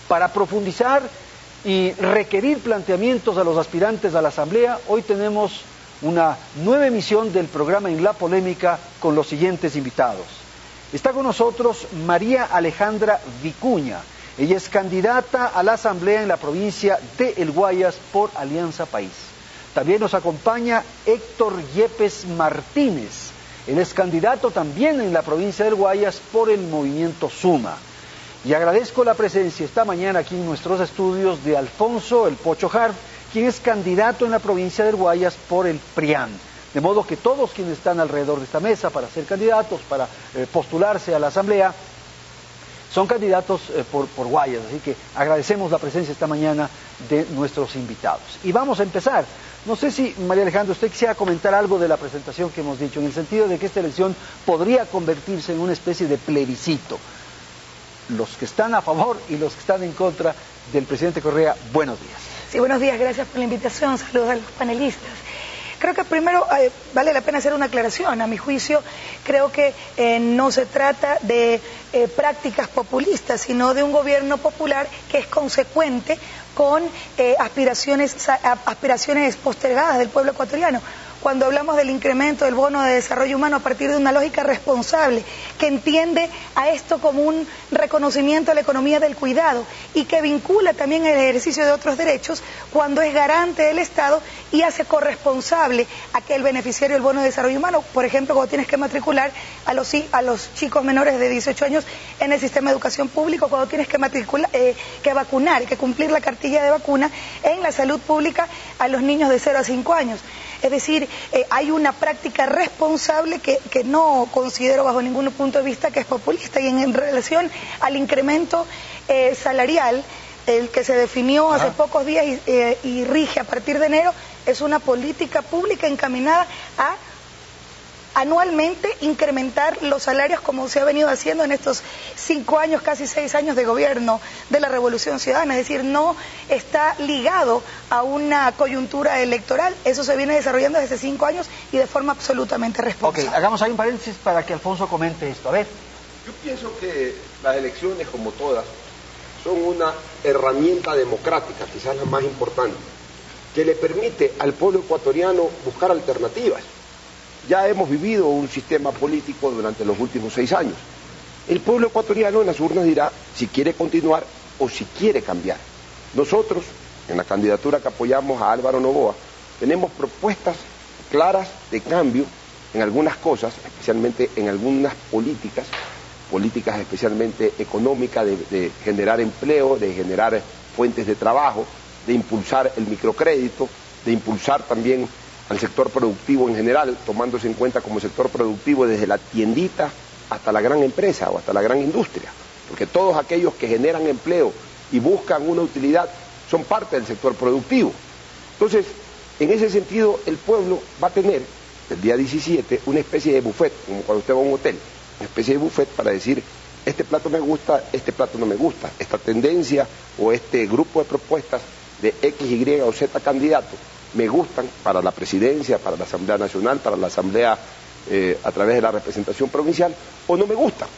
Para profundizar y requerir planteamientos a los aspirantes a la Asamblea, hoy tenemos una nueva emisión del programa En la Polémica con los siguientes invitados. Está con nosotros María Alejandra Vicuña. Ella es candidata a la Asamblea en la provincia de El Guayas por Alianza País. También nos acompaña Héctor Yepes Martínez. Él es candidato también en la provincia del Guayas por el movimiento Suma. Y agradezco la presencia esta mañana aquí en nuestros estudios de Alfonso El Pocho Harf, quien es candidato en la provincia del Guayas por el PRIAN. De modo que todos quienes están alrededor de esta mesa para ser candidatos, para postularse a la Asamblea, son candidatos por Guayas. Así que agradecemos la presencia esta mañana de nuestros invitados. Y vamos a empezar. No sé si, María Alejandra, usted quisiera comentar algo de la presentación que hemos dicho, en el sentido de que esta elección podría convertirse en una especie de plebiscito. Los que están a favor y los que están en contra del presidente Correa, buenos días. Sí, buenos días, gracias por la invitación, saludos a los panelistas. Creo que primero vale la pena hacer una aclaración. A mi juicio, creo que no se trata de prácticas populistas, sino de un gobierno popular que es consecuente con aspiraciones postergadas del pueblo ecuatoriano. Cuando hablamos del incremento del bono de desarrollo humano a partir de una lógica responsable, que entiende a esto como un reconocimiento a la economía del cuidado y que vincula también el ejercicio de otros derechos cuando es garante del Estado y hace corresponsable a que el beneficiario del bono de desarrollo humano, por ejemplo, cuando tienes que matricular a los chicos menores de 18 años en el sistema de educación pública, cuando tienes que vacunar y que cumplir la cartilla de vacuna en la salud pública a los niños de 0 a 5 años. Es decir, hay una práctica responsable que no considero bajo ningún punto de vista que es populista. Y en relación al incremento salarial, el que se definió hace pocos días y rige a partir de enero, es una política pública encaminada a anualmente incrementar los salarios como se ha venido haciendo en estos 5 años, casi 6 años de gobierno de la Revolución Ciudadana. Es decir, no está ligado a una coyuntura electoral, eso se viene desarrollando desde 5 años y de forma absolutamente responsable. Ok, hagamos ahí un paréntesis para que Alfonso comente esto. A ver. Yo pienso que las elecciones, como todas, son una herramienta democrática, quizás la más importante, que le permite al pueblo ecuatoriano buscar alternativas. Ya hemos vivido un sistema político durante los últimos 6 años. El pueblo ecuatoriano en las urnas dirá si quiere continuar o si quiere cambiar. Nosotros, en la candidatura que apoyamos a Álvaro Noboa, tenemos propuestas claras de cambio en algunas cosas, especialmente en algunas políticas especialmente económicas, de generar empleo, de generar fuentes de trabajo, de impulsar el microcrédito, de impulsar también al sector productivo en general, tomándose en cuenta como sector productivo desde la tiendita hasta la gran empresa o hasta la gran industria, porque todos aquellos que generan empleo y buscan una utilidad son parte del sector productivo. Entonces, en ese sentido, el pueblo va a tener el día 17 una especie de buffet, como cuando usted va a un hotel, una especie de buffet para decir, este plato me gusta, este plato no me gusta, esta tendencia o este grupo de propuestas de X, Y o Z candidato me gustan para la presidencia, para la Asamblea Nacional, para la Asamblea a través de la representación provincial, o no me gustan.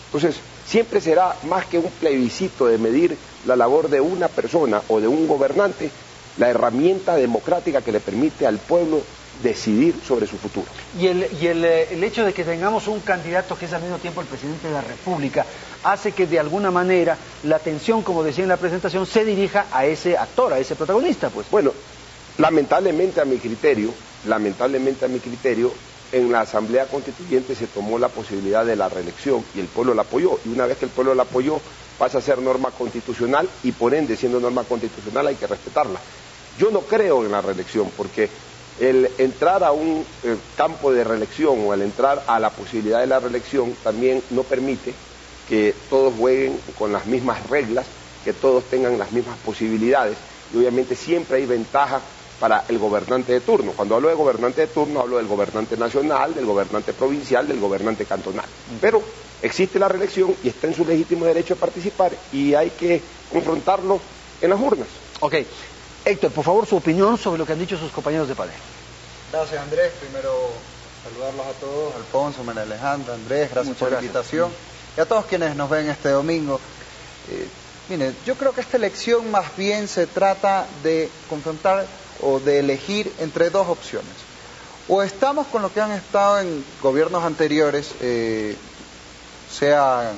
Entonces, siempre será más que un plebiscito de medir la labor de una persona o de un gobernante, la herramienta democrática que le permite al pueblo decidir sobre su futuro. Y el hecho de que tengamos un candidato que es al mismo tiempo el presidente de la República hace que de alguna manera la atención, como decía en la presentación, se dirija a ese actor, a ese protagonista, pues. Bueno, lamentablemente a mi criterio, en la Asamblea Constituyente se tomó la posibilidad de la reelección y el pueblo la apoyó. Y una vez que el pueblo la apoyó, pasa a ser norma constitucional y por ende, siendo norma constitucional, hay que respetarla. Yo no creo en la reelección porque el entrar a un campo de reelección o el entrar a la posibilidad de la reelección también no permite que todos jueguen con las mismas reglas, que todos tengan las mismas posibilidades y obviamente siempre hay ventaja para el gobernante de turno. Cuando hablo de gobernante de turno, hablo del gobernante nacional, del gobernante provincial, del gobernante cantonal. Pero existe la reelección y está en su legítimo derecho a participar y hay que confrontarlo en las urnas. Ok. Héctor, por favor, su opinión sobre lo que han dicho sus compañeros de panel. Gracias, Andrés. Primero, saludarlos a todos. Alfonso, María Alejandra, Andrés, gracias por la invitación. Y a todos quienes nos ven este domingo. Mire, yo creo que esta elección más bien se trata de confrontar o de elegir entre dos opciones. O estamos con lo que han estado en gobiernos anteriores, sea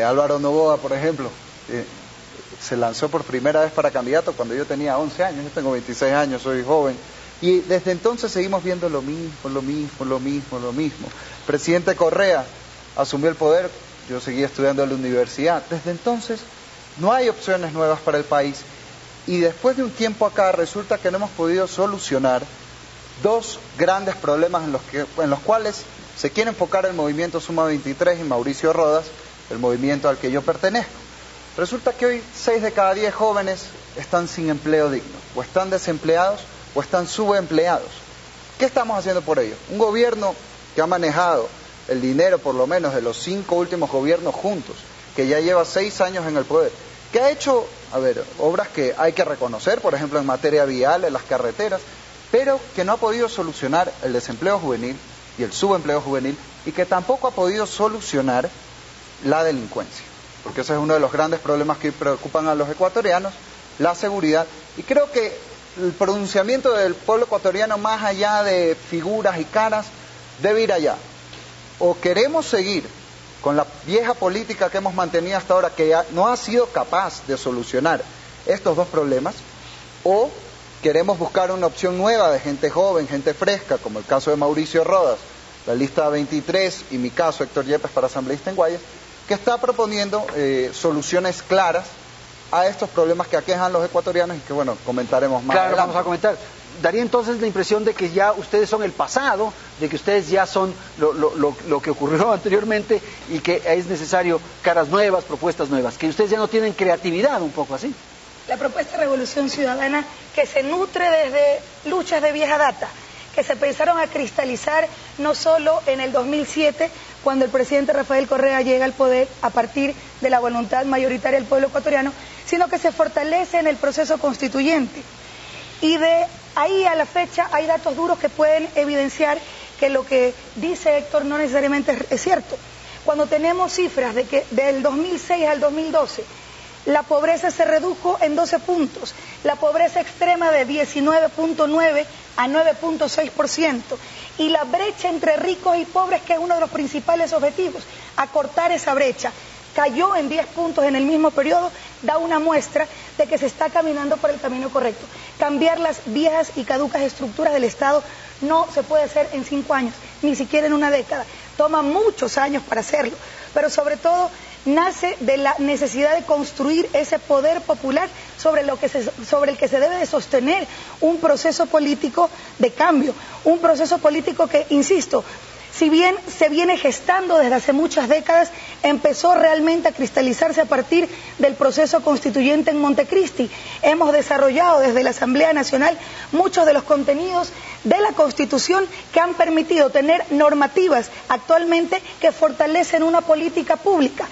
Álvaro Noboa, por ejemplo, se lanzó por primera vez para candidato cuando yo tenía 11 años, yo tengo 26 años, soy joven, y desde entonces seguimos viendo lo mismo. Presidente Correa asumió el poder, yo seguía estudiando en la universidad, desde entonces no hay opciones nuevas para el país, y después de un tiempo acá resulta que no hemos podido solucionar dos grandes problemas en los cuales se quiere enfocar el movimiento Suma 23 y Mauricio Rodas, el movimiento al que yo pertenezco. Resulta que hoy 6 de cada 10 jóvenes están sin empleo digno, o están desempleados o están subempleados. ¿Qué estamos haciendo por ello? Un gobierno que ha manejado el dinero por lo menos de los 5 últimos gobiernos juntos, que ya lleva 6 años en el poder, que ha hecho, obras que hay que reconocer, por ejemplo en materia vial, en las carreteras, pero que no ha podido solucionar el desempleo juvenil y el subempleo juvenil, y que tampoco ha podido solucionar la delincuencia, porque ese es uno de los grandes problemas que preocupan a los ecuatorianos, la seguridad, y creo que el pronunciamiento del pueblo ecuatoriano, más allá de figuras y caras, debe ir allá. O queremos seguir con la vieja política que hemos mantenido hasta ahora, que no ha sido capaz de solucionar estos dos problemas, o queremos buscar una opción nueva de gente joven, gente fresca, como el caso de Mauricio Rodas, la lista 23, y mi caso, Héctor Yepes, para asambleísta en Guayas, que está proponiendo soluciones claras a estos problemas que aquejan los ecuatorianos y que, bueno, comentaremos más adelante. Vamos a comentar. Daría entonces la impresión de que ya ustedes son el pasado, de que ustedes ya son lo que ocurrió anteriormente y que es necesario caras nuevas, propuestas nuevas, que ustedes ya no tienen creatividad, un poco así. La propuesta de Revolución Ciudadana, que se nutre desde luchas de vieja data, que se empezaron a cristalizar no solo en el 2007, cuando el presidente Rafael Correa llega al poder a partir de la voluntad mayoritaria del pueblo ecuatoriano, sino que se fortalece en el proceso constituyente. Y de ahí a la fecha hay datos duros que pueden evidenciar que lo que dice Héctor no necesariamente es cierto. Cuando tenemos cifras de que del 2006 al 2012 la pobreza se redujo en 12 puntos, la pobreza extrema de 19.9 a 9.6%, y la brecha entre ricos y pobres, que es uno de los principales objetivos, acortar esa brecha, cayó en 10 puntos en el mismo periodo, da una muestra de que se está caminando por el camino correcto. Cambiar las viejas y caducas estructuras del Estado no se puede hacer en 5 años, ni siquiera en una década, toma muchos años para hacerlo, pero sobre todo nace de la necesidad de construir ese poder popular sobre el que se debe de sostener un proceso político de cambio, un proceso político que, insisto, si bien se viene gestando desde hace muchas décadas, empezó realmente a cristalizarse a partir del proceso constituyente en Montecristi. Hemos desarrollado desde la Asamblea Nacional muchos de los contenidos de la Constitución que han permitido tener normativas actualmente que fortalecen una política pública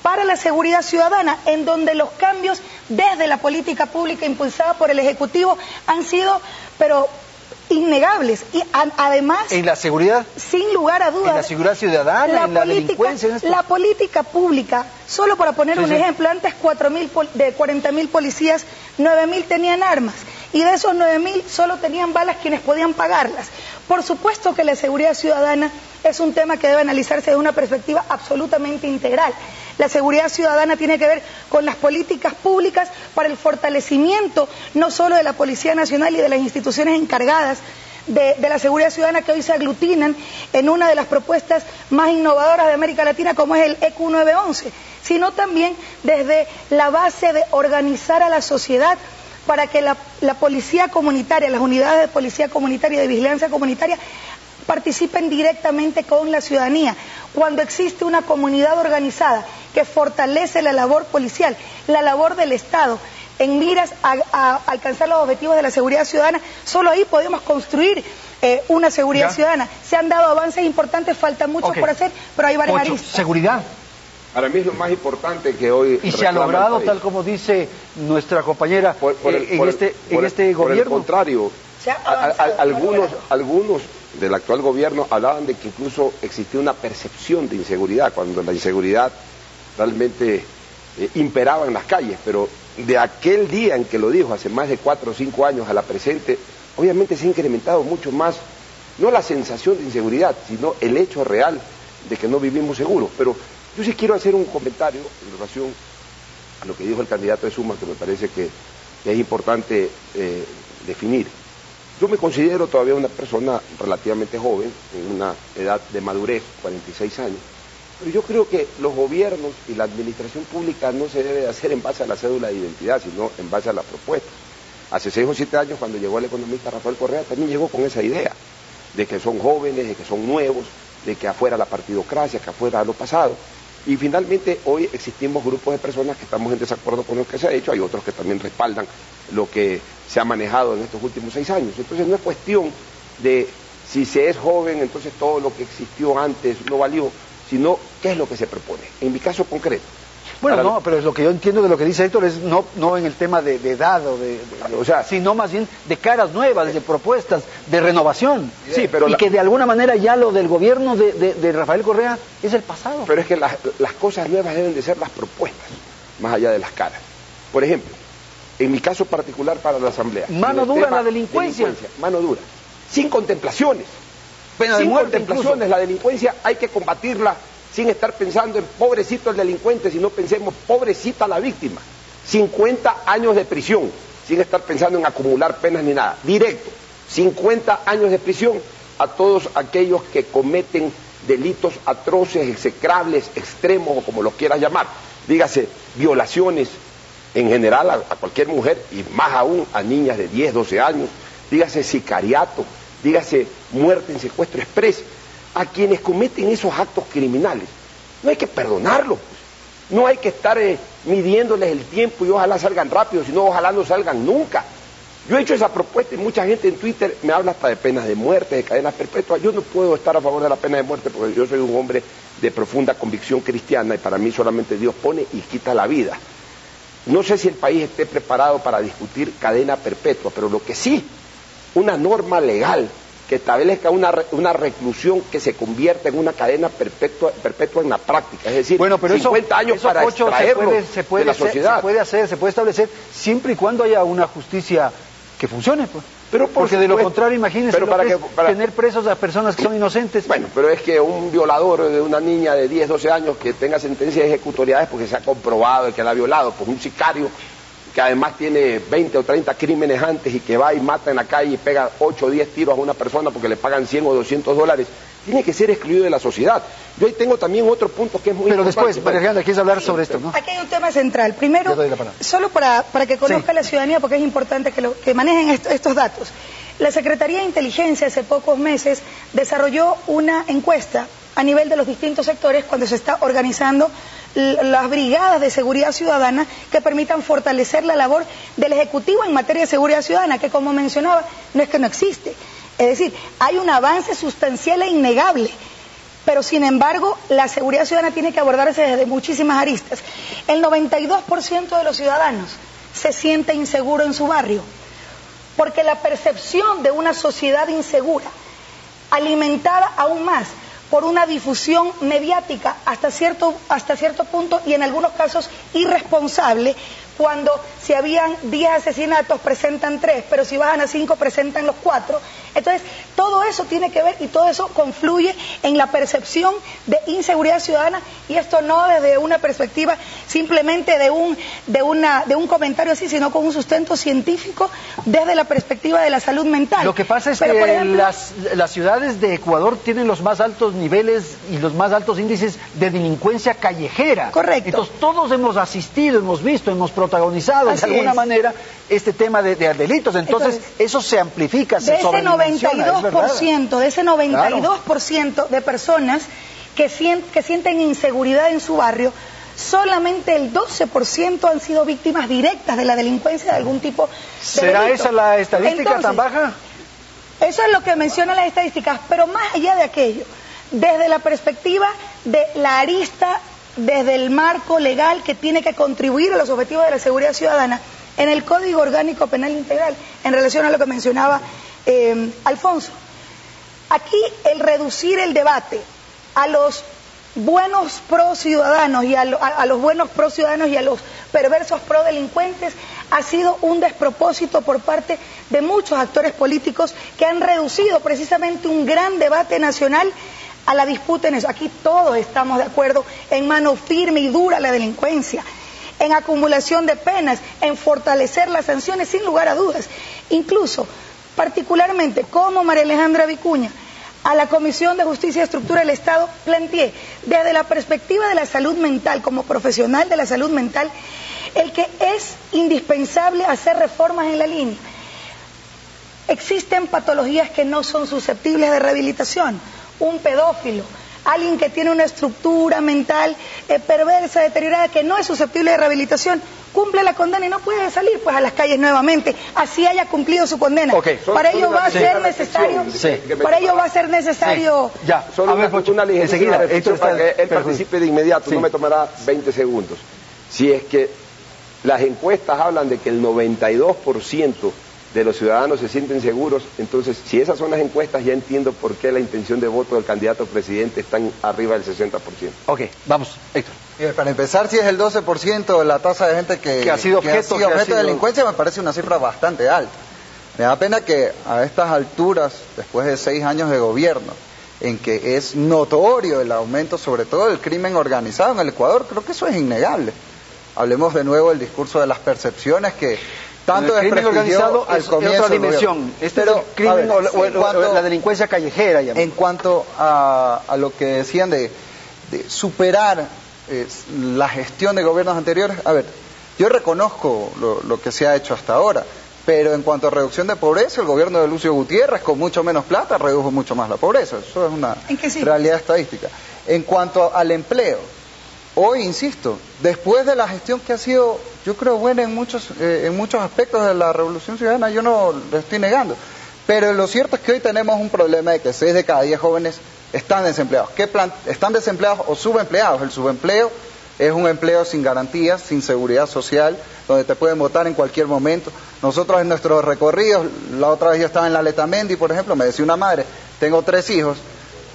para la seguridad ciudadana, en donde los cambios desde la política pública impulsada por el Ejecutivo han sido, pero innegables, y además en la seguridad, sin lugar a dudas, en la seguridad ciudadana, en la delincuencia, la política pública, solo para poner un ejemplo, antes de 40.000 policías, 9.000 tenían armas, y de esos 9.000 solo tenían balas quienes podían pagarlas. Por supuesto que la seguridad ciudadana es un tema que debe analizarse desde una perspectiva absolutamente integral. La seguridad ciudadana tiene que ver con las políticas públicas para el fortalecimiento no solo de la Policía Nacional y de las instituciones encargadas de la seguridad ciudadana, que hoy se aglutinan en una de las propuestas más innovadoras de América Latina, como es el EQ 911, sino también desde la base de organizar a la sociedad para que la policía comunitaria, las unidades de policía comunitaria y de vigilancia comunitaria participen directamente con la ciudadanía. Cuando existe una comunidad organizada que fortalece la labor policial, la labor del Estado, en miras a alcanzar los objetivos de la seguridad ciudadana, solo ahí podemos construir una seguridad ciudadana. Se han dado avances importantes, falta mucho por hacer, pero hay varias aristas. Seguridad. Para mí es lo más importante que hoy... Y se ha logrado, tal como dice nuestra compañera, en este gobierno. Por el contrario, algunos del actual gobierno hablaban de que incluso existía una percepción de inseguridad, cuando la inseguridad realmente imperaba en las calles, pero de aquel día en que lo dijo, hace más de 4 o 5 años a la presente, obviamente se ha incrementado mucho más, no la sensación de inseguridad, sino el hecho real de que no vivimos seguros. Pero yo sí quiero hacer un comentario en relación a lo que dijo el candidato de Suma, que me parece que es importante definir. Yo me considero todavía una persona relativamente joven, en una edad de madurez, 46 años, pero yo creo que los gobiernos y la administración pública no se debe hacer en base a la cédula de identidad, sino en base a las propuestas. Hace 6 o 7 años, cuando llegó el economista Rafael Correa, también llegó con esa idea, de que son jóvenes, de que son nuevos, de que afuera la partidocracia, que afuera lo pasado. Y finalmente hoy existimos grupos de personas que estamos en desacuerdo con lo que se ha hecho, hay otros que también respaldan lo que se ha manejado en estos últimos 6 años. Entonces no es cuestión de si se es joven, entonces todo lo que existió antes no valió, sino qué es lo que se propone. En mi caso concreto. Bueno, no, pero es lo que yo entiendo de lo que dice Héctor es no en el tema de edad o sea, sino más bien de caras nuevas, de propuestas, de renovación. Sí, pero que de alguna manera ya lo del gobierno de Rafael Correa es el pasado. Pero es que las cosas nuevas deben de ser las propuestas, más allá de las caras. Por ejemplo, en mi caso particular para la Asamblea. Mano dura la delincuencia. Mano dura. Sin contemplaciones. Pena de sin muerte contemplaciones, incluso. La delincuencia hay que combatirla sin estar pensando en pobrecito el delincuente, sino pensemos pobrecita la víctima. 50 años de prisión, sin estar pensando en acumular penas ni nada. Directo, 50 años de prisión a todos aquellos que cometen delitos atroces, execrables, extremos o como los quieras llamar. Dígase, violaciones en general a cualquier mujer y más aún a niñas de 10, 12 años. Dígase sicariato, dígase muerte en secuestro express. A quienes cometen esos actos criminales no hay que perdonarlos, no hay que estar midiéndoles el tiempo y ojalá salgan rápido, sino ojalá no salgan nunca. Yo he hecho esa propuesta y mucha gente en Twitter me habla hasta de penas de muerte, de cadenas perpetuas. Yo no puedo estar a favor de la pena de muerte porque yo soy un hombre de profunda convicción cristiana y para mí solamente Dios pone y quita la vida. No sé si el país esté preparado para discutir cadena perpetua, pero lo que sí, una norma legal que establezca una reclusión que se convierta en una cadena perpetua en la práctica, es decir, bueno, pero 50 años para extraerlo de la sociedad. Se puede establecer siempre y cuando haya una justicia que funcione, pues. Pero porque de lo contrario, imagínense tener presos a personas que son inocentes. Bueno, pero es que un violador de una niña de 10, 12 años que tenga sentencia de ejecutoriedad porque se ha comprobado que la ha violado, pues un sicario que además tiene 20 o 30 crímenes antes y que va y mata en la calle y pega 8 o 10 tiros a una persona porque le pagan 100 o 200 dólares, tiene que ser excluido de la sociedad. Yo ahí tengo también otro punto que es muy importante. Pero después, María Alejandra, quieres hablar sobre esto, ¿no? Aquí hay un tema central. Primero, solo para que conozca la ciudadanía, porque es importante que manejen estos datos. La Secretaría de Inteligencia hace pocos meses desarrolló una encuesta a nivel de los distintos sectores cuando se está organizando las brigadas de seguridad ciudadana que permitan fortalecer la labor del Ejecutivo en materia de seguridad ciudadana, que como mencionaba, no es que no existe. Es decir, hay un avance sustancial e innegable, pero sin embargo la seguridad ciudadana tiene que abordarse desde muchísimas aristas. El 92% de los ciudadanos se siente inseguro en su barrio, porque la percepción de una sociedad insegura, alimentada aún más por una difusión mediática hasta cierto punto y en algunos casos irresponsable, cuando si habían 10 asesinatos presentan 3, pero si bajan a 5 presentan los 4. Entonces, todo eso tiene que ver y todo eso confluye en la percepción de inseguridad ciudadana, y esto no desde una perspectiva simplemente de un comentario así, sino con un sustento científico desde la perspectiva de la salud mental. Lo que pasa es que por ejemplo, las ciudades de Ecuador tienen los más altos niveles y los más altos índices de delincuencia callejera. Correcto. Entonces, todos hemos asistido, hemos visto, hemos protagonizado de alguna manera este tema de delitos. Entonces, eso se amplifica, se sobredimensiona. De ese 92% de personas que sienten inseguridad en su barrio, solamente el 12% han sido víctimas directas de la delincuencia de algún tipo de ¿Será delito. esa la estadística Entonces, tan baja? Eso es lo que mencionan las estadísticas, pero más allá de aquello, desde la perspectiva de la arista, desde el marco legal que tiene que contribuir a los objetivos de la seguridad ciudadana, en el Código Orgánico Penal Integral, en relación a lo que mencionaba Alfonso. Aquí el reducir el debate a los buenos pro ciudadanos y a los buenos pro ciudadanos y a los perversos pro delincuentes ha sido un despropósito por parte de muchos actores políticos que han reducido precisamente un gran debate nacional a la disputa en eso. Aquí todos estamos de acuerdo en mano firme y dura la delincuencia, en acumulación de penas, en fortalecer las sanciones sin lugar a dudas. Incluso, particularmente como María Alejandra Vicuña, a la Comisión de Justicia y Estructura del Estado planteé desde la perspectiva de la salud mental, como profesional de la salud mental, el que es indispensable hacer reformas en la línea. Existen patologías que no son susceptibles de rehabilitación. Un pedófilo, alguien que tiene una estructura mental perversa, deteriorada, que no es susceptible de rehabilitación, cumple la condena y no puede salir pues a las calles nuevamente, así haya cumplido su condena. Para ello va a ser necesario, para ello va a ser necesario. Ya, solo una ligencia para que él participe de inmediato, no me tomará 20 segundos. Si es que las encuestas hablan de que el 92% de los ciudadanos se sienten seguros, entonces si esas son las encuestas ya entiendo por qué la intención de voto del candidato presidente está arriba del 60%. Ok, vamos, Héctor. Para empezar, si es el 12% la tasa de gente que ha sido objeto de delincuencia, me parece una cifra bastante alta. Me da pena que a estas alturas, después de 6 años de gobierno, en que es notorio el aumento sobre todo del crimen organizado en el Ecuador, creo que eso es innegable. Hablemos de nuevo del discurso de las percepciones que tanto el crimen organizado al comienzo es otra dimensión. Este es el crimen o la delincuencia callejera. En cuanto a lo que decían de superar la gestión de gobiernos anteriores, a ver, yo reconozco lo que se ha hecho hasta ahora, pero en cuanto a reducción de pobreza, el gobierno de Lucio Gutiérrez, con mucho menos plata, redujo mucho más la pobreza. Eso es una realidad estadística. En cuanto al empleo, hoy, insisto, después de la gestión que ha sido, yo creo, buena en muchos aspectos de la Revolución Ciudadana, yo no lo estoy negando, pero lo cierto es que hoy tenemos un problema de que 6 de cada 10 jóvenes están desempleados. Están desempleados o subempleados. El subempleo es un empleo sin garantías, sin seguridad social, donde te pueden votar en cualquier momento. Nosotros en nuestros recorridos, la otra vez yo estaba en la Letamendi, por ejemplo, me decía una madre, tengo 3 hijos,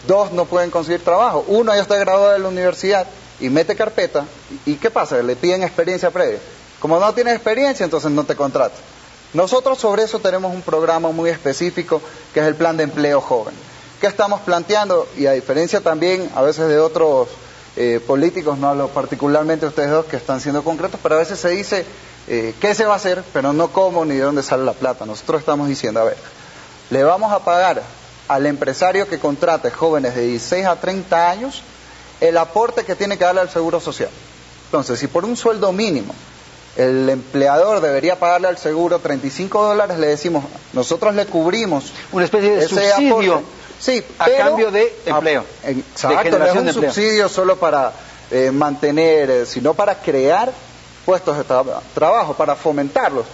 2 no pueden conseguir trabajo, 1 ya está graduado de la universidad, y mete carpeta, ¿y qué pasa? Le piden experiencia previa. Como no tienes experiencia, entonces no te contratan. Nosotros sobre eso tenemos un programa muy específico, que es el Plan de Empleo Joven. ¿Qué estamos planteando? Y a diferencia también, a veces de otros políticos, no hablo particularmente de ustedes dos, que están siendo concretos, pero a veces se dice qué se va a hacer, pero no cómo ni de dónde sale la plata. Nosotros estamos diciendo, a ver, le vamos a pagar al empresario que contrate jóvenes de 16 a 30 años el aporte que tiene que darle al Seguro Social. Entonces, si por un sueldo mínimo el empleador debería pagarle al seguro $35, le decimos, nosotros le cubrimos una especie de subsidio aporte. Sí, a cambio de empleo. Exacto, no es un subsidio solo para mantener, sino para crear puestos de trabajo, para fomentarlos.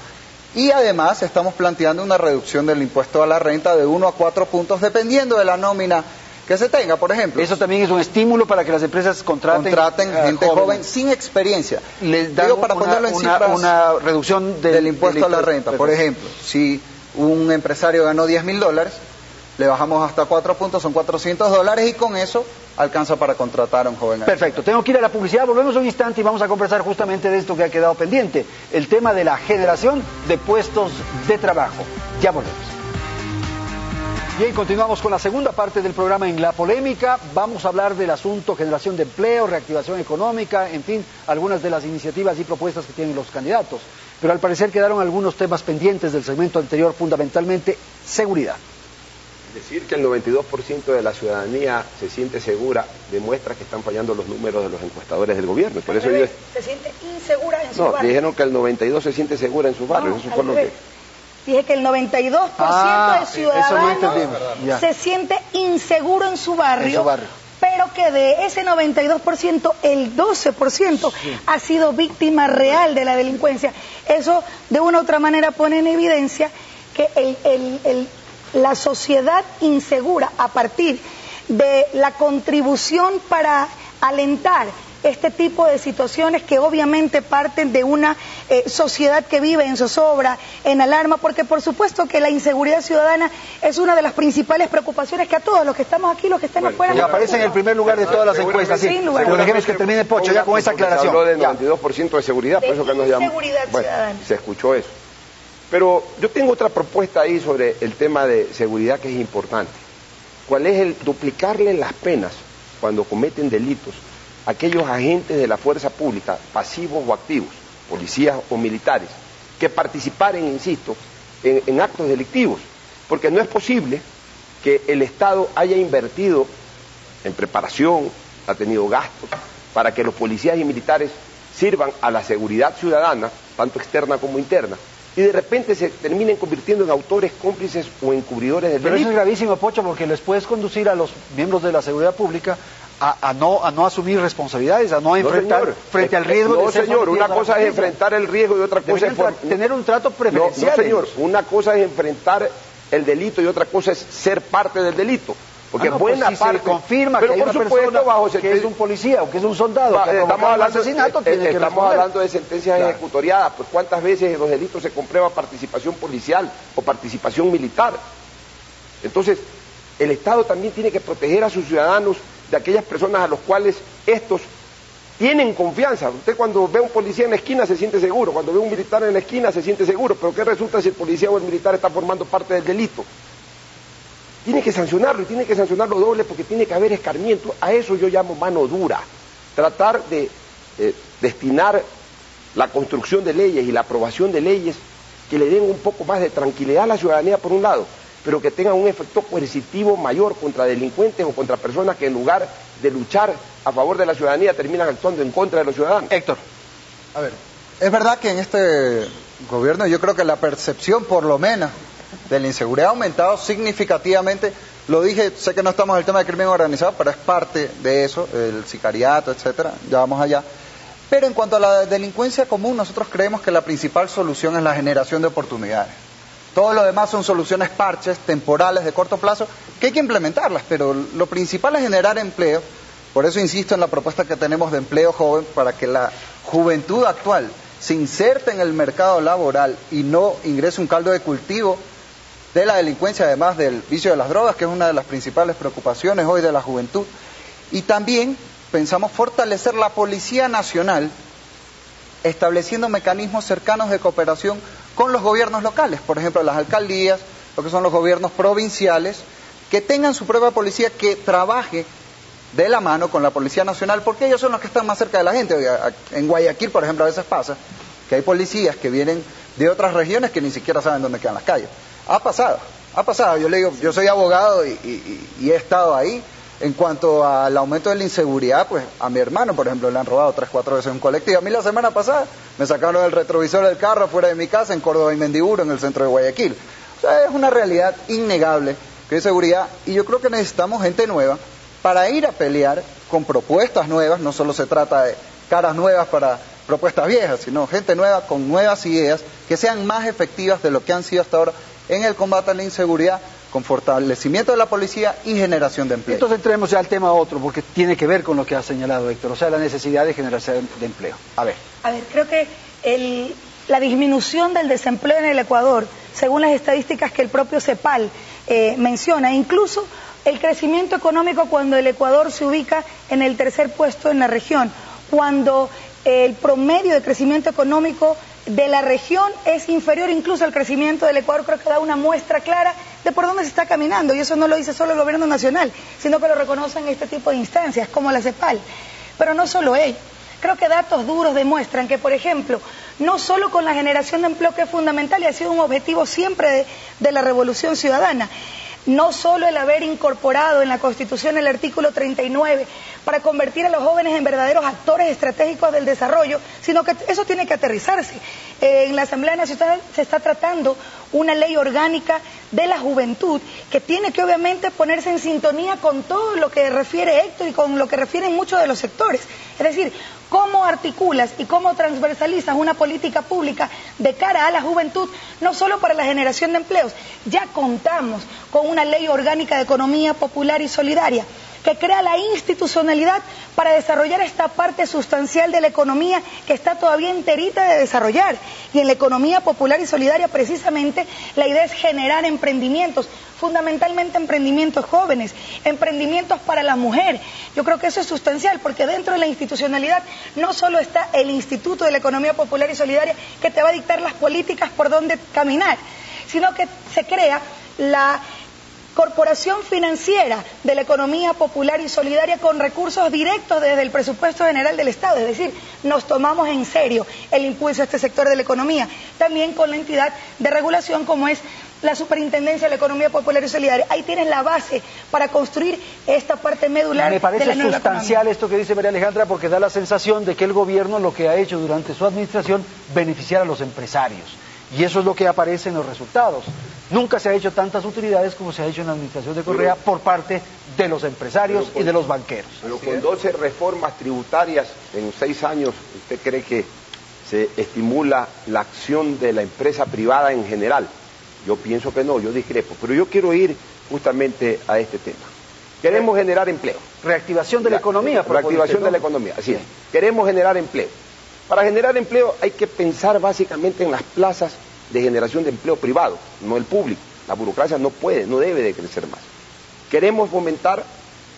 Y además estamos planteando una reducción del impuesto a la renta de 1 a 4 puntos, dependiendo de la nómina que se tenga, por ejemplo. Eso también es un estímulo para que las empresas contraten gente joven sin experiencia. Les dan una reducción del impuesto a la renta. Por ejemplo, si un empresario ganó $10,000, le bajamos hasta 4 puntos, son $400, y con eso alcanza para contratar a un joven. Perfecto, tengo que ir a la publicidad, volvemos un instante y vamos a conversar justamente de esto que ha quedado pendiente, el tema de la generación de puestos de trabajo. Ya volvemos. Bien, continuamos con la segunda parte del programa En la Polémica. Vamos a hablar del asunto generación de empleo, reactivación económica, en fin, algunas de las iniciativas y propuestas que tienen los candidatos. Pero al parecer quedaron algunos temas pendientes del segmento anterior, fundamentalmente seguridad. Decir que el 92% de la ciudadanía se siente segura demuestra que están fallando los números de los encuestadores del gobierno. Por eso se siente insegura en su barrio. No, dijeron que el 92% se siente segura en sus barrios. Eso fue lo que... Dije que el 92% de ciudadanos se siente inseguro en su barrio, pero que de ese 92%, el 12% ha sido víctima real de la delincuencia. Eso, de una u otra manera, pone en evidencia que la sociedad insegura, a partir de la contribución para alentar este tipo de situaciones que obviamente parten de una sociedad que vive en zozobra, en alarma, porque por supuesto que la inseguridad ciudadana es una de las principales preocupaciones que a todos los que estamos aquí, los que están afuera... Y aparece en el primer lugar de todas las encuestas, sí. Pero dejemos que termine Pocho ya con esa aclaración. Se habló del 92% de seguridad, por eso que nos llamamos. Bueno, se escuchó eso. Pero yo tengo otra propuesta ahí sobre el tema de seguridad que es importante. ¿Cuál es el duplicarle las penas cuando cometen delitos a aquellos agentes de la fuerza pública, pasivos o activos, policías o militares, que participaren, insisto, en actos delictivos? Porque no es posible que el Estado haya invertido en preparación, ha tenido gastos, para que los policías y militares sirvan a la seguridad ciudadana, tanto externa como interna, y de repente se terminen convirtiendo en autores, cómplices o encubridores del delito. Pero eso es gravísimo, Pocho, porque les puedes conducir a los miembros de la seguridad pública a no asumir responsabilidades, a no enfrentar frente al riesgo de ser... No, señor, una cosa es enfrentar el riesgo y otra cosa es... tener un trato preferencial. No, señor, una cosa es enfrentar el delito y otra cosa es ser parte del delito. Porque buena pues si parte... se confirma que hay una persona que es un policía o que es un soldado que estamos hablando, asesinato, estamos hablando de sentencias ejecutoriadas. Pues ¿cuántas veces en los delitos se comprueba participación policial o participación militar? Entonces, el Estado también tiene que proteger a sus ciudadanos de aquellas personas a los cuales estos tienen confianza. Usted cuando ve a un policía en la esquina se siente seguro, cuando ve a un militar en la esquina se siente seguro, pero ¿qué resulta si el policía o el militar está formando parte del delito? Tiene que sancionarlo, y tiene que sancionarlo doble porque tiene que haber escarmiento. A eso yo llamo mano dura. Tratar de destinar la construcción de leyes y la aprobación de leyes que le den un poco más de tranquilidad a la ciudadanía por un lado, pero que tengan un efecto coercitivo mayor contra delincuentes o contra personas que en lugar de luchar a favor de la ciudadanía terminan actuando en contra de los ciudadanos. Héctor. A ver, es verdad que en este gobierno yo creo que la percepción, por lo menos, de la inseguridad ha aumentado significativamente. Lo dije, sé que no estamos en el tema de crimen organizado, pero es parte de eso, el sicariato, etcétera, ya vamos allá. Pero en cuanto a la delincuencia común, nosotros creemos que la principal solución es la generación de oportunidades. Todo lo demás son soluciones parches, temporales, de corto plazo, que hay que implementarlas, pero lo principal es generar empleo. Por eso insisto en la propuesta que tenemos de empleo joven, para que la juventud actual se inserte en el mercado laboral y no ingrese un caldo de cultivo de la delincuencia, además del vicio de las drogas, que es una de las principales preocupaciones hoy de la juventud. Y también pensamos fortalecer la Policía Nacional, estableciendo mecanismos cercanos de cooperación con los gobiernos locales, por ejemplo las alcaldías, lo que son los gobiernos provinciales, que tengan su propia policía que trabaje de la mano con la Policía Nacional, porque ellos son los que están más cerca de la gente. En Guayaquil, por ejemplo, a veces pasa que hay policías que vienen de otras regiones que ni siquiera saben dónde quedan las calles. Ha pasado, yo le digo, yo soy abogado y he estado ahí. En cuanto al aumento de la inseguridad, pues a mi hermano, por ejemplo, le han robado 3 o 4 veces un colectivo. A mí la semana pasada me sacaron el retrovisor del carro fuera de mi casa en Córdoba y Mendiburo, en el centro de Guayaquil. O sea, es una realidad innegable que hay seguridad, y yo creo que necesitamos gente nueva para ir a pelear con propuestas nuevas. No solo se trata de caras nuevas para propuestas viejas, sino gente nueva con nuevas ideas que sean más efectivas de lo que han sido hasta ahora en el combate a la inseguridad, con fortalecimiento de la policía y generación de empleo. Entonces entremos ya al tema otro, porque tiene que ver con lo que ha señalado Héctor, o sea, la necesidad de generación de empleo. A ver, creo que la disminución del desempleo en el Ecuador, según las estadísticas que el propio CEPAL menciona, incluso el crecimiento económico cuando el Ecuador se ubica en el 3er puesto en la región, cuando el promedio de crecimiento económico de la región es inferior incluso al crecimiento del Ecuador, creo que da una muestra clara de por dónde se está caminando, y eso no lo dice solo el gobierno nacional, sino que lo reconocen este tipo de instancias como la CEPAL. Pero no solo ello, creo que datos duros demuestran que, por ejemplo, no solo con la generación de empleo, que es fundamental y ha sido un objetivo siempre de la Revolución Ciudadana, no solo el haber incorporado en la Constitución el artículo 39 para convertir a los jóvenes en verdaderos actores estratégicos del desarrollo, sino que eso tiene que aterrizarse. En la Asamblea Nacional se está tratando una ley orgánica de la juventud que tiene que obviamente ponerse en sintonía con todo lo que refiere Héctor y con lo que refieren muchos de los sectores. Es decir, cómo articulas y cómo transversalizas una política pública de cara a la juventud, no solo para la generación de empleos. Ya contamos con una ley orgánica de economía popular y solidaria, que crea la institucionalidad para desarrollar esta parte sustancial de la economía que está todavía enterita de desarrollar. Y en la economía popular y solidaria, precisamente, la idea es generar emprendimientos, fundamentalmente emprendimientos jóvenes, emprendimientos para la mujer. Yo creo que eso es sustancial, porque dentro de la institucionalidad no solo está el Instituto de la Economía Popular y Solidaria, que te va a dictar las políticas por dónde caminar, sino que se crea la Corporación Financiera de la Economía Popular y Solidaria con recursos directos desde el presupuesto general del Estado, es decir, nos tomamos en serio el impulso a este sector de la economía, también con la entidad de regulación como es la Superintendencia de la Economía Popular y Solidaria. Ahí tienes la base para construir esta parte medular. Me parece de la nueva sustancial economía. esto que dice María Alejandra, porque da la sensación de que el gobierno lo que ha hecho durante su administración beneficiar a los empresarios. Y eso es lo que aparece en los resultados. Nunca se ha hecho tantas utilidades como se ha hecho en la administración de Correa por parte de los empresarios y de los banqueros. Pero con 12 reformas tributarias en 6 años, ¿usted cree que se estimula la acción de la empresa privada en general? Yo pienso que no, yo discrepo. Pero yo quiero ir justamente a este tema. Queremos generar empleo. Reactivación de la economía. Reactivación de la economía, así es. Queremos generar empleo. Para generar empleo hay que pensar básicamente en las plazas de generación de empleo privado, no el público. La burocracia no puede, no debe de crecer más. Queremos fomentar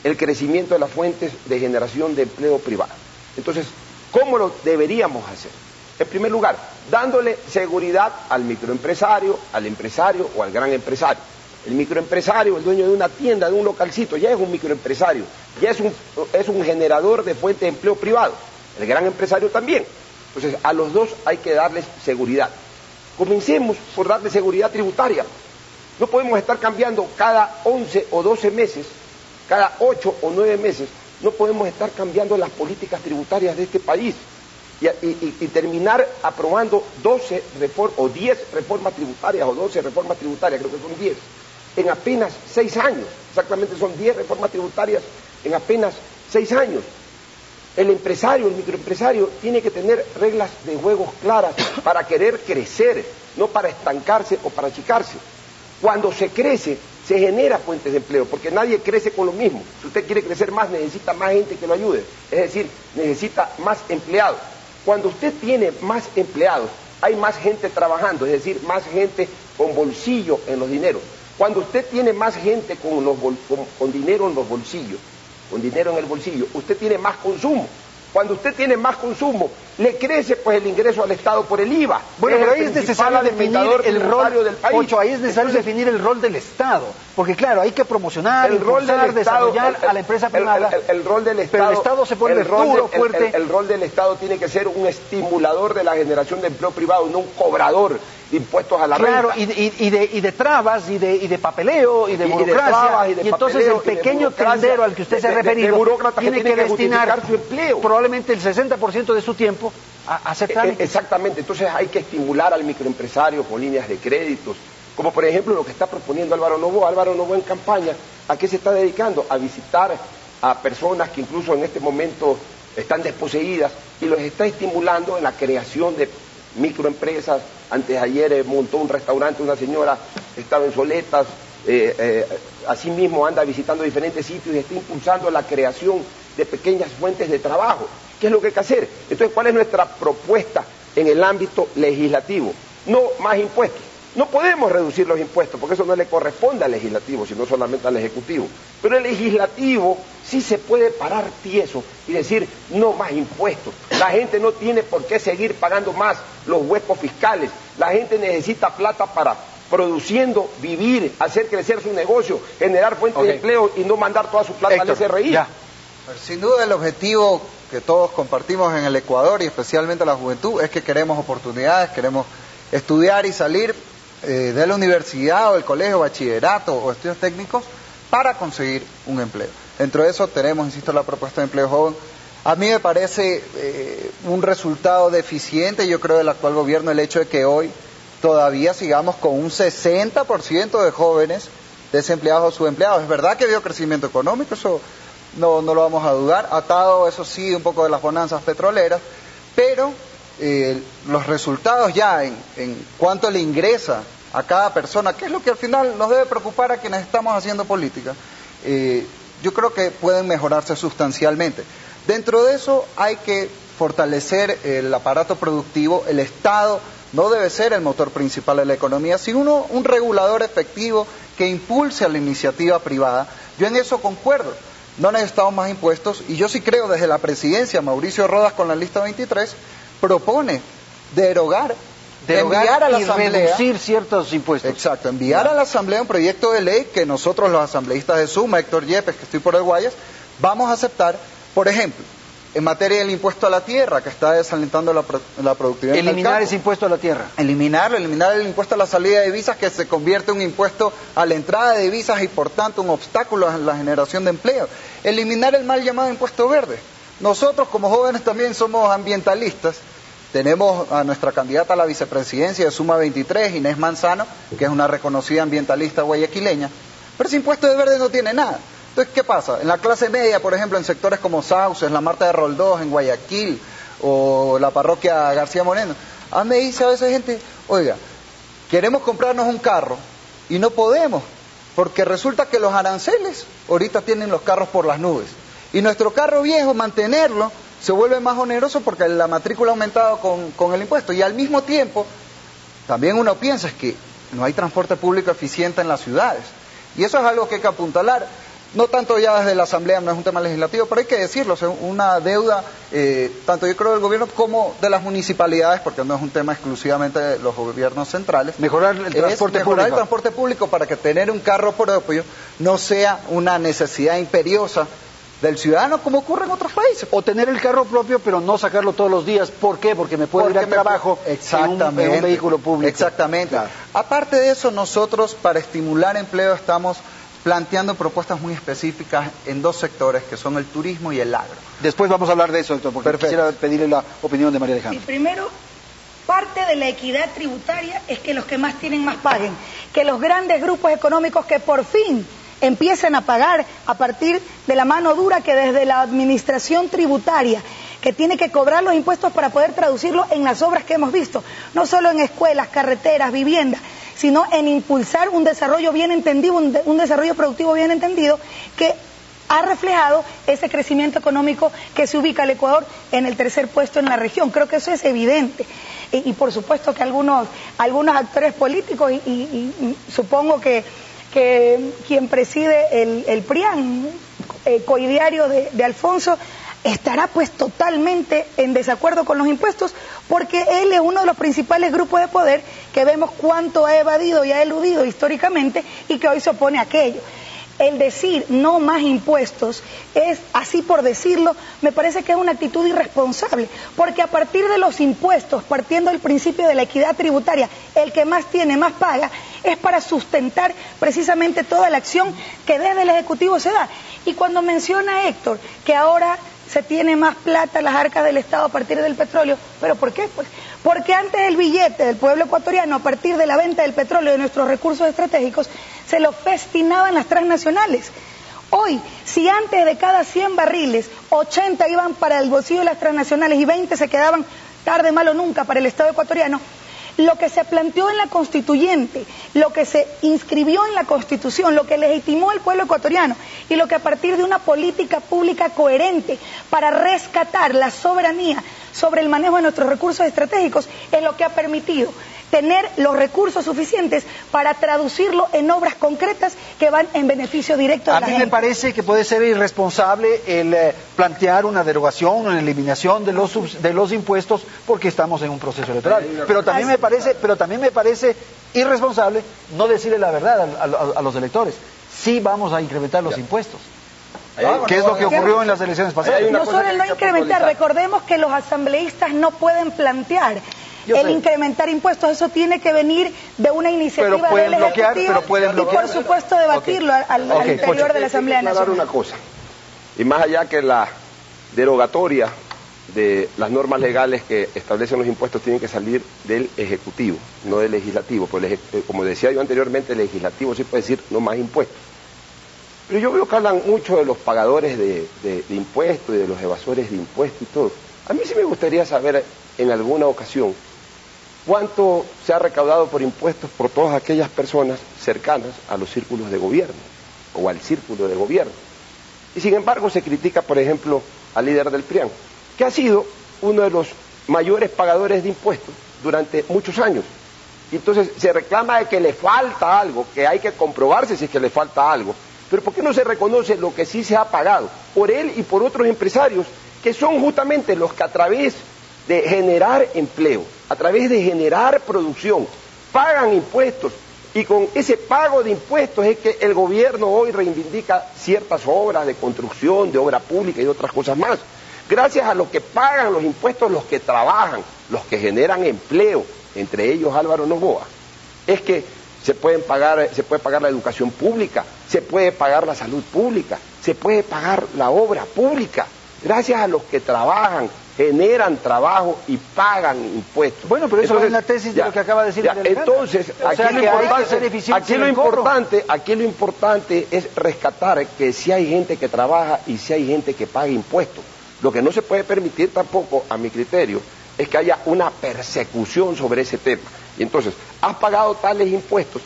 el crecimiento de las fuentes de generación de empleo privado. Entonces, ¿cómo lo deberíamos hacer? En primer lugar, dándole seguridad al microempresario, al empresario o al gran empresario. El microempresario, el dueño de una tienda, de un localcito, ya es un microempresario, ya es un generador de fuente de empleo privado. El gran empresario también. Entonces, a los dos hay que darles seguridad. Comencemos por darle seguridad tributaria. No podemos estar cambiando cada 11 o 12 meses, cada 8 o 9 meses, no podemos estar cambiando las políticas tributarias de este país y terminar aprobando 12 o 10 reformas tributarias o 12 reformas tributarias, creo que son 10, en apenas 6 años. Exactamente son 10 reformas tributarias en apenas 6 años. El empresario, el microempresario, tiene que tener reglas de juego claras para querer crecer, no para estancarse o para achicarse. Cuando se crece, se genera fuentes de empleo, porque nadie crece con lo mismo. Si usted quiere crecer más, necesita más gente que lo ayude, es decir, necesita más empleados. Cuando usted tiene más empleados, hay más gente trabajando, es decir, más gente con bolsillo en los dineros. Cuando usted tiene más gente con dinero en los bolsillos, con dinero en el bolsillo, usted tiene más consumo. Cuando usted tiene más consumo, le crece pues el ingreso al Estado por el IVA. Bueno, pero ahí es necesario definir el rol del país. Ocho, ahí es necesario definir el rol del Estado, porque claro, hay que promocionar, impulsar, desarrollar a la empresa privada. El rol del Estado, pero el Estado se pone duro, fuerte. El rol del Estado tiene que ser un estimulador de la generación de empleo privado, no un cobrador de impuestos a la renta. Claro, y de trabas, y de papeleo, y de burocracia. Y entonces el pequeño tendero al que usted se ha referido tiene que destinar su empleo. Probablemente el 60% de su tiempo a hacer trámites. Exactamente, entonces hay que estimular al microempresario con líneas de créditos, como por ejemplo lo que está proponiendo Álvaro Noboa. Álvaro Noboa en campaña, ¿a qué se está dedicando? A visitar a personas que incluso en este momento están desposeídas y los está estimulando en la creación de microempresas. Antes ayer montó un restaurante, una señora estaba en Soletas, asimismo anda visitando diferentes sitios y está impulsando la creación de pequeñas fuentes de trabajo. ¿Qué es lo que hay que hacer? Entonces, ¿cuál es nuestra propuesta en el ámbito legislativo? No más impuestos. No podemos reducir los impuestos, porque eso no le corresponde al legislativo, sino solamente al ejecutivo. Pero el legislativo sí se puede parar tieso y decir, no más impuestos. La gente no tiene por qué seguir pagando más los huecos fiscales. La gente necesita plata para produciendo, vivir, hacer crecer su negocio, generar fuentes de empleo y no mandar toda su plata al SRI. Ya. Sin duda el objetivo que todos compartimos en el Ecuador y especialmente la juventud es que queremos oportunidades, queremos estudiar y salir de la universidad o el colegio, bachillerato o estudios técnicos para conseguir un empleo. Dentro de eso tenemos, insisto, la propuesta de empleo joven. A mí me parece un resultado deficiente, yo creo, del actual gobierno, el hecho de que hoy todavía sigamos con un 60% de jóvenes desempleados o subempleados. Es verdad que vio crecimiento económico, eso no lo vamos a dudar, atado eso sí un poco de las bonanzas petroleras, pero los resultados ya en cuánto le ingresa a cada persona, que es lo que al final nos debe preocupar a quienes estamos haciendo política, yo creo que pueden mejorarse sustancialmente. Dentro de eso hay que fortalecer el aparato productivo. El Estado no debe ser el motor principal de la economía, sino un regulador efectivo que impulse a la iniciativa privada. Yo en eso concuerdo. No necesitamos más impuestos, y yo sí creo desde la presidencia, Mauricio Rodas con la lista 23 propone derogar enviar a la y Asamblea, reducir ciertos impuestos. Exacto, enviar a la Asamblea un proyecto de ley que nosotros los asambleístas de Suma, Héctor Yepes, que estoy por el Guayas, vamos a aceptar. Por ejemplo, en materia del impuesto a la tierra, que está desalentando la productividad. Eliminar ese impuesto a la tierra. Eliminar el impuesto a la salida de divisas, que se convierte en un impuesto a la entrada de divisas y por tanto un obstáculo a la generación de empleo. Eliminar el mal llamado impuesto verde. Nosotros como jóvenes también somos ambientalistas. Tenemos a nuestra candidata a la vicepresidencia de Suma 23, Inés Manzano, que es una reconocida ambientalista guayaquileña, pero ese impuesto de verde no tiene nada. Entonces, ¿qué pasa? En la clase media, por ejemplo, en sectores como Sauces, la Marta de Roldós, en Guayaquil, o la parroquia García Moreno, a mí me dice a veces gente, oiga, queremos comprarnos un carro y no podemos, porque resulta que los aranceles ahorita tienen los carros por las nubes. Y nuestro carro viejo, mantenerlo, se vuelve más oneroso porque la matrícula ha aumentado con el impuesto. Y al mismo tiempo, también uno piensa es que no hay transporte público eficiente en las ciudades. Y eso es algo que hay que apuntalar. No tanto ya desde la Asamblea, no es un tema legislativo, pero hay que decirlo, es una deuda, tanto yo creo del gobierno como de las municipalidades, porque no es un tema exclusivamente de los gobiernos centrales. Mejorar el transporte público. Mejorar el transporte público para que tener un carro propio no sea una necesidad imperiosa del ciudadano, como ocurre en otros países. O tener el carro propio, pero no sacarlo todos los días. ¿Por qué? Porque me puedo ir al trabajo en un vehículo público. Exactamente. Claro. Aparte de eso, nosotros, para estimular empleo, estamos planteando propuestas muy específicas en dos sectores, que son el turismo y el agro. Después vamos a hablar de eso, doctor, porque quisiera pedirle la opinión de María Alejandra. Sí, primero, parte de la equidad tributaria es que los que más tienen más paguen, que los grandes grupos económicos que por fin empiecen a pagar a partir de la mano dura que desde la administración tributaria, que tiene que cobrar los impuestos para poder traducirlo en las obras que hemos visto, no solo en escuelas, carreteras, viviendas, sino en impulsar un desarrollo bien entendido, un desarrollo productivo bien entendido, que ha reflejado ese crecimiento económico que se ubica al Ecuador en el tercer puesto en la región. Creo que eso es evidente. Y por supuesto que algunos actores políticos, y supongo que quien preside el PRIAN, coidiario de Alfonso, estará pues totalmente en desacuerdo con los impuestos, porque él es uno de los principales grupos de poder que vemos cuánto ha evadido y ha eludido históricamente y que hoy se opone a aquello. El decir no más impuestos es, así por decirlo, me parece que es una actitud irresponsable, porque a partir de los impuestos, partiendo del principio de la equidad tributaria, el que más tiene, más paga, es para sustentar precisamente toda la acción que desde el Ejecutivo se da. Y cuando menciona Héctor que ahora se tiene más plata en las arcas del Estado a partir del petróleo, ¿pero por qué? Pues porque antes el billete del pueblo ecuatoriano, a partir de la venta del petróleo y de nuestros recursos estratégicos, se lo festinaban las transnacionales. Hoy, si antes de cada 100 barriles, 80 iban para el bolsillo de las transnacionales y 20 se quedaban tarde, mal o nunca para el Estado ecuatoriano, lo que se planteó en la constituyente, lo que se inscribió en la Constitución, lo que legitimó el pueblo ecuatoriano y lo que a partir de una política pública coherente para rescatar la soberanía sobre el manejo de nuestros recursos estratégicos es lo que ha permitido tener los recursos suficientes para traducirlo en obras concretas que van en beneficio directo de la gente. A mí me parece que puede ser irresponsable el plantear una derogación, una eliminación de los impuestos porque estamos en un proceso electoral. Pero también me parece irresponsable no decirle la verdad a los electores. Sí vamos a incrementar los impuestos. ¿Qué es lo que ocurrió en las elecciones pasadas? No solo el no incrementar, recordemos que los asambleístas no pueden plantear incrementar impuestos, eso tiene que venir de una iniciativa del Ejecutivo y por supuesto debatirlo al interior de la Asamblea Nacional. Una cosa, y más allá que la derogatoria de las normas legales que establecen los impuestos tienen que salir del Ejecutivo, no del Legislativo, pues como decía yo anteriormente, el Legislativo sí puede decir no más impuestos. Pero yo veo que hablan mucho de los pagadores de impuestos y de los evasores de impuestos y todo. A mí sí me gustaría saber en alguna ocasión cuánto se ha recaudado por impuestos por todas aquellas personas cercanas a los círculos de gobierno o al círculo de gobierno. Y sin embargo se critica, por ejemplo, al líder del PRIAN, que ha sido uno de los mayores pagadores de impuestos durante muchos años. Y entonces se reclama de que le falta algo, que hay que comprobarse si es que le falta algo. Pero ¿por qué no se reconoce lo que sí se ha pagado por él y por otros empresarios, que son justamente los que a través de generar empleo, a través de generar producción, pagan impuestos? Y con ese pago de impuestos es que el gobierno hoy reivindica ciertas obras de construcción, de obra pública y otras cosas más. Gracias a lo que pagan los impuestos, los que trabajan, los que generan empleo, entre ellos Álvaro Noboa, es que se puede pagar la educación pública, se puede pagar la salud pública, se puede pagar la obra pública. Gracias a los que trabajan, generan trabajo y pagan impuestos. Bueno, pero eso es la tesis de lo que acaba de decir el delegado. Entonces, aquí lo importante es rescatar que si hay gente que trabaja y si hay gente que paga impuestos. Lo que no se puede permitir tampoco, a mi criterio, es que haya una persecución sobre ese tema. Y entonces, has pagado tales impuestos,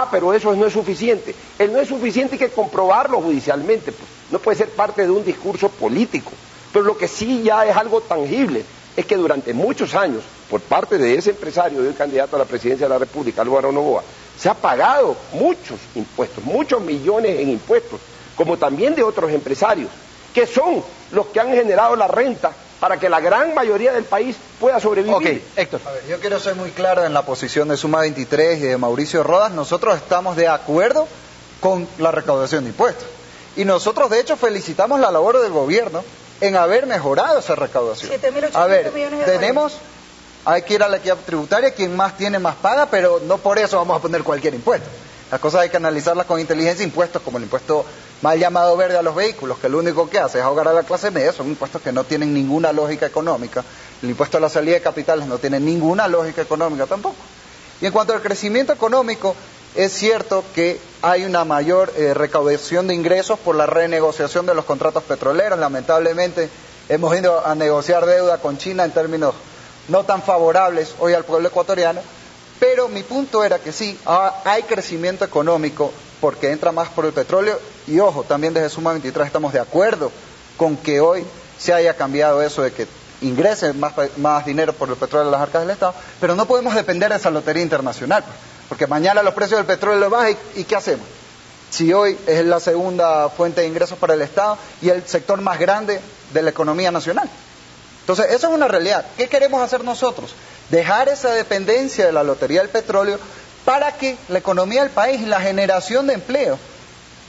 pero eso no es suficiente. El no es suficiente hay que comprobarlo judicialmente, pues. No puede ser parte de un discurso político. Pero lo que sí ya es algo tangible es que durante muchos años, por parte de ese empresario y el candidato a la presidencia de la República, Álvaro Noboa, se ha pagado muchos impuestos, muchos millones en impuestos, como también de otros empresarios, que son los que han generado la renta para que la gran mayoría del país pueda sobrevivir. Ok, Héctor. A ver, yo quiero ser muy claro en la posición de Suma 23 y de Mauricio Rodas. Nosotros estamos de acuerdo con la recaudación de impuestos. Y nosotros, de hecho, felicitamos la labor del gobierno en haber mejorado esa recaudación. 7.800 millones de dólares. Hay que ir a la equidad tributaria, quien más tiene más paga, pero no por eso vamos a poner cualquier impuesto. Las cosas hay que analizarlas con inteligencia. Impuestos como el impuesto mal llamado verde a los vehículos, que lo único que hace es ahogar a la clase media, son impuestos que no tienen ninguna lógica económica. El impuesto a la salida de capitales no tiene ninguna lógica económica tampoco. Y en cuanto al crecimiento económico, es cierto que hay una mayor recaudación de ingresos por la renegociación de los contratos petroleros. Lamentablemente hemos ido a negociar deuda con China en términos no tan favorables hoy al pueblo ecuatoriano, pero mi punto era que sí, hay crecimiento económico porque entra más por el petróleo. Y ojo, también desde Suma 23 estamos de acuerdo con que hoy se haya cambiado eso de que ingrese más dinero por el petróleo a las arcas del Estado, pero no podemos depender de esa lotería internacional, porque mañana los precios del petróleo bajan y ¿qué hacemos? Si hoy es la segunda fuente de ingresos para el Estado y el sector más grande de la economía nacional. Entonces, eso es una realidad. ¿Qué queremos hacer nosotros? Dejar esa dependencia de la lotería del petróleo para que la economía del país y la generación de empleo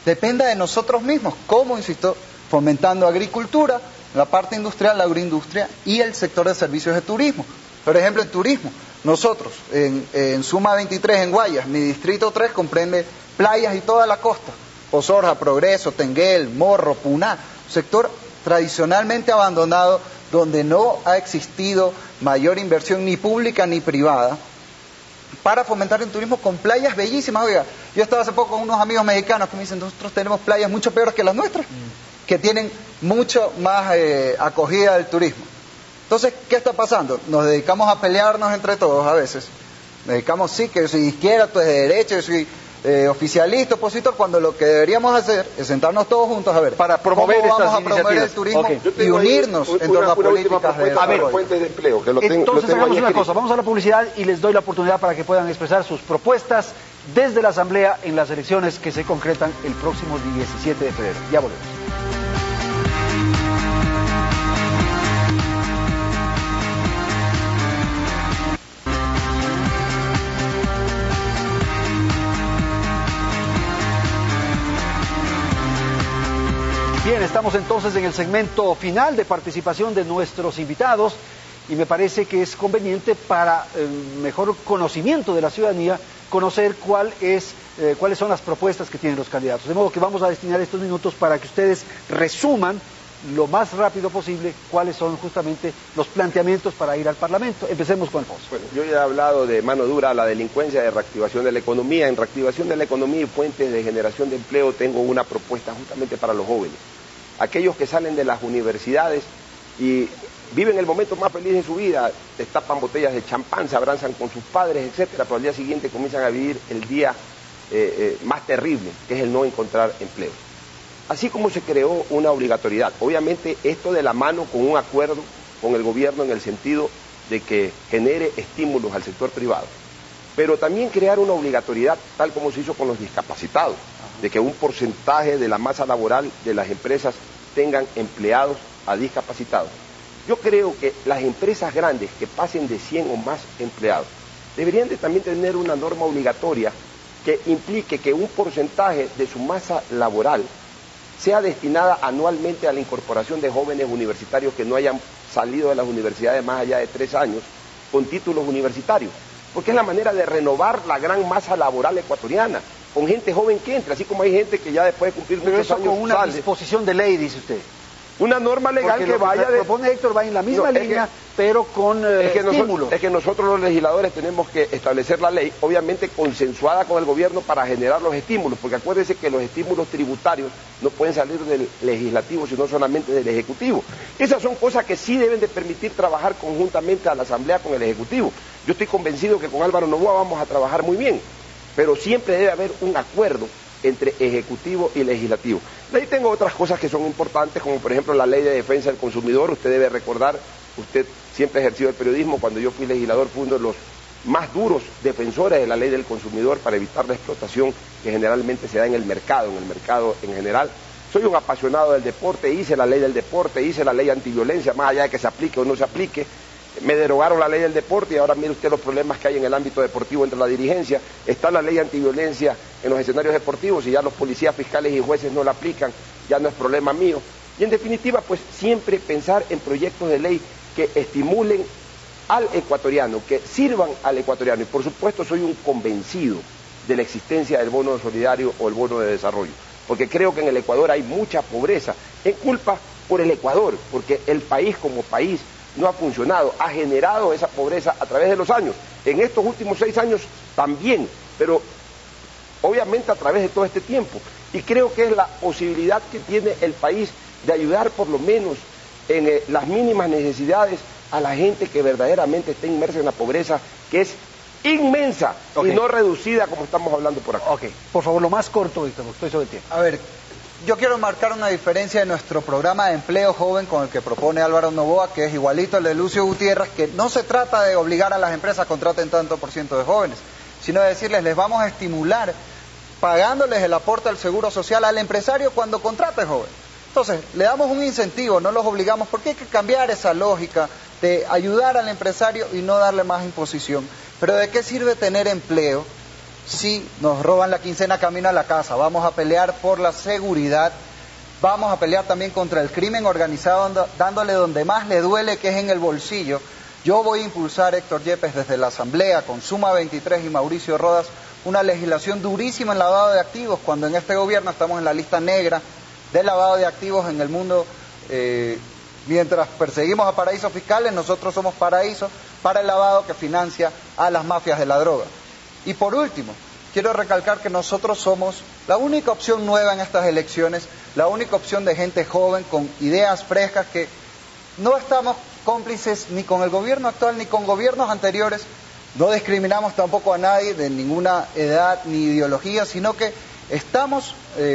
dependa de nosotros mismos. ¿Cómo? Insisto, fomentando agricultura, la parte industrial, la agroindustria y el sector de servicios de turismo. Por ejemplo, en turismo, nosotros en Suma 23 en Guayas, mi distrito 3 comprende playas y toda la costa, Pozorja, Progreso, Tenguel, Morro, Puná, sector tradicionalmente abandonado donde no ha existido mayor inversión ni pública ni privada para fomentar el turismo con playas bellísimas. Oiga, yo estaba hace poco con unos amigos mexicanos que me dicen, nosotros tenemos playas mucho peores que las nuestras, que tienen mucho más acogida del turismo. Entonces, ¿qué está pasando? Nos dedicamos a pelearnos entre todos a veces. Nos dedicamos, sí, que yo soy de izquierda, tú eres de derecha, yo soy oficialista, opositor, cuando lo que deberíamos hacer es sentarnos todos juntos a ver para promover cómo vamos estas a promover el turismo y unirnos en torno a políticas de desarrollo. Fuentes de empleo, que Entonces hagamos una cosa, vamos a la publicidad y les doy la oportunidad para que puedan expresar sus propuestas desde la Asamblea en las elecciones que se concretan el próximo 17 de febrero. Ya volvemos. Bien, estamos entonces en el segmento final de participación de nuestros invitados y me parece que es conveniente para mejor conocimiento de la ciudadanía conocer cuáles son las propuestas que tienen los candidatos. De modo que vamos a destinar estos minutos para que ustedes resuman lo más rápido posible cuáles son justamente los planteamientos para ir al Parlamento. Empecemos con Alfonso. Bueno, yo ya he hablado de mano dura, la delincuencia, de reactivación de la economía. En reactivación de la economía y fuentes de generación de empleo tengo una propuesta justamente para los jóvenes. Aquellos que salen de las universidades y viven el momento más feliz de su vida, destapan botellas de champán, se abrazan con sus padres, etcétera, pero al día siguiente comienzan a vivir el día más terrible, que es el no encontrar empleo. así como se creó una obligatoriedad. Obviamente esto de la mano con un acuerdo con el gobierno en el sentido de que genere estímulos al sector privado, pero también crear una obligatoriedad tal como se hizo con los discapacitados, de que un porcentaje de la masa laboral de las empresas tengan empleados a discapacitados. Yo creo que las empresas grandes que pasen de 100 o más empleados deberían de también tener una norma obligatoria que implique que un porcentaje de su masa laboral sea destinada anualmente a la incorporación de jóvenes universitarios que no hayan salido de las universidades más allá de 3 años con títulos universitarios, porque es la manera de renovar la gran masa laboral ecuatoriana, con gente joven que entre, así como hay gente que ya después de cumplir muchos años con una sale. disposición de ley, dice usted. Una norma legal porque que vaya de... propone Héctor va en la misma línea, pero con estímulos. Es que nosotros los legisladores tenemos que establecer la ley, obviamente consensuada con el gobierno para generar los estímulos, porque acuérdense que los estímulos tributarios no pueden salir del legislativo, sino solamente del ejecutivo. Esas son cosas que sí deben de permitir trabajar conjuntamente a la Asamblea con el ejecutivo. Yo estoy convencido que con Álvaro Noboa vamos a trabajar muy bien, pero siempre debe haber un acuerdo entre ejecutivo y legislativo. De ahí tengo otras cosas que son importantes, como por ejemplo la ley de defensa del consumidor. Usted debe recordar, usted siempre ha ejercido el periodismo, cuando yo fui legislador fui uno de los más duros defensores de la ley del consumidor para evitar la explotación que generalmente se da en el mercado en general. Soy un apasionado del deporte, hice la ley del deporte, hice la ley antiviolencia, más allá de que se aplique o no se aplique. Me derogaron la ley del deporte y ahora mire usted los problemas que hay en el ámbito deportivo entre la dirigencia. Está la ley antiviolencia en los escenarios deportivos y ya los policías, fiscales y jueces no la aplican, ya no es problema mío. Y en definitiva, pues siempre pensar en proyectos de ley que estimulen al ecuatoriano, que sirvan al ecuatoriano. Y por supuesto soy un convencido de la existencia del bono solidario o el bono de desarrollo, porque creo que en el Ecuador hay mucha pobreza, en culpa por el Ecuador, porque el país como país no ha funcionado, ha generado esa pobreza a través de los años. En estos últimos 6 años también, pero obviamente a través de todo este tiempo. Y creo que es la posibilidad que tiene el país de ayudar por lo menos en las mínimas necesidades a la gente que verdaderamente está inmersa en la pobreza, que es inmensa y no reducida como estamos hablando por acá. Ok, por favor, lo más corto, Víctor, porque estoy sobre el tiempo. A ver, yo quiero marcar una diferencia de nuestro programa de empleo joven con el que propone Álvaro Noboa, que es igualito al de Lucio Gutiérrez, que no se trata de obligar a las empresas a contraten tanto por ciento de jóvenes, sino de decirles, les vamos a estimular pagándoles el aporte al seguro social al empresario cuando contrate joven. Entonces, le damos un incentivo, no los obligamos, porque hay que cambiar esa lógica de ayudar al empresario y no darle más imposición. Pero ¿de qué sirve tener empleo si nos roban la quincena camino a la casa? Vamos a pelear por la seguridad, vamos a pelear también contra el crimen organizado, dándole donde más le duele, que es en el bolsillo. Yo voy a impulsar, Héctor Yepes, desde la Asamblea, con Suma 23 y Mauricio Rodas, una legislación durísima en lavado de activos, cuando en este gobierno estamos en la lista negra de lavado de activos en el mundo. Mientras perseguimos a paraísos fiscales, nosotros somos paraísos para el lavado que financia a las mafias de la droga. Y por último, quiero recalcar que nosotros somos la única opción nueva en estas elecciones, la única opción de gente joven con ideas frescas, que no estamos cómplices ni con el gobierno actual ni con gobiernos anteriores, no discriminamos tampoco a nadie de ninguna edad ni ideología, sino que estamos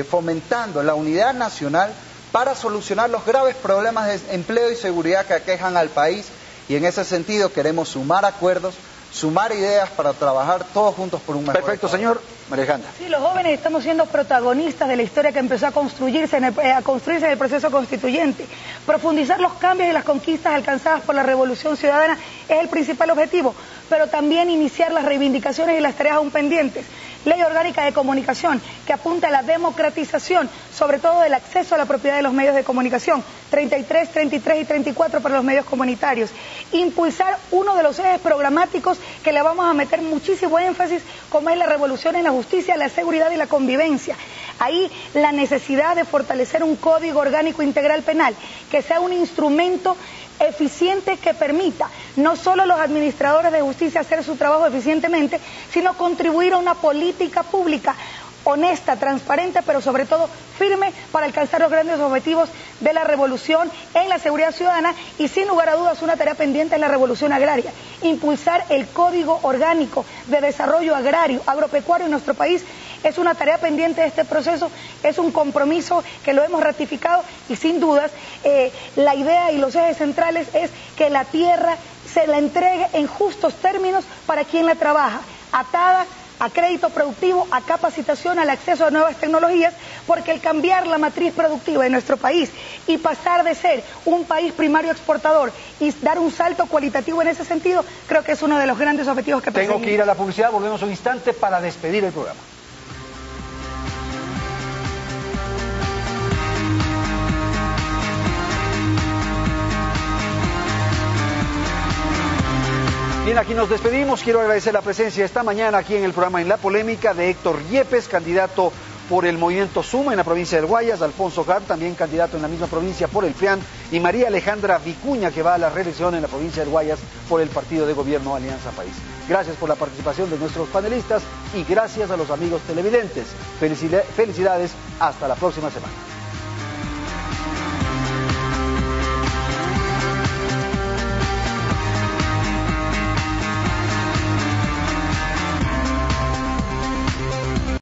fomentando la unidad nacional para solucionar los graves problemas de empleo y seguridad que aquejan al país, y en ese sentido queremos sumar acuerdos, sumar ideas para trabajar todos juntos por un mejor Perfecto, Ecuador. señor. María Alejandra. Sí, los jóvenes estamos siendo protagonistas de la historia que empezó a construirse en el proceso constituyente. Profundizar los cambios y las conquistas alcanzadas por la Revolución Ciudadana es el principal objetivo, pero también iniciar las reivindicaciones y las tareas aún pendientes. Ley orgánica de comunicación que apunta a la democratización, sobre todo del acceso a la propiedad de los medios de comunicación, 33, 33 y 34 para los medios comunitarios. Impulsar uno de los ejes programáticos que le vamos a meter muchísimo énfasis, como es la revolución en la justicia, la seguridad y la convivencia. Ahí la necesidad de fortalecer un código orgánico integral penal, que sea un instrumento eficiente que permita no solo a los administradores de justicia hacer su trabajo eficientemente, sino contribuir a una política pública honesta, transparente, pero sobre todo firme para alcanzar los grandes objetivos de la revolución en la seguridad ciudadana, y sin lugar a dudas una tarea pendiente en la revolución agraria. Impulsar el Código Orgánico de Desarrollo Agrario, Agropecuario en nuestro país es una tarea pendiente de este proceso, es un compromiso que lo hemos ratificado y sin dudas la idea y los ejes centrales es que la tierra se la entregue en justos términos para quien la trabaja, atada a crédito productivo, a capacitación, al acceso a nuevas tecnologías, porque el cambiar la matriz productiva de nuestro país y pasar de ser un país primario exportador y dar un salto cualitativo en ese sentido, creo que es uno de los grandes objetivos que perseguimos. Tengo que ir a la publicidad, volvemos un instante para despedir el programa. Bien, aquí nos despedimos. Quiero agradecer la presencia esta mañana aquí en el programa En la Polémica de Héctor Yepes, candidato por el Movimiento Suma en la provincia del Guayas, Alfonso Gar, también candidato en la misma provincia por el PRIAN, y María Alejandra Vicuña, que va a la reelección en la provincia del Guayas por el partido de gobierno Alianza País. Gracias por la participación de nuestros panelistas y gracias a los amigos televidentes. Felicidades, hasta la próxima semana.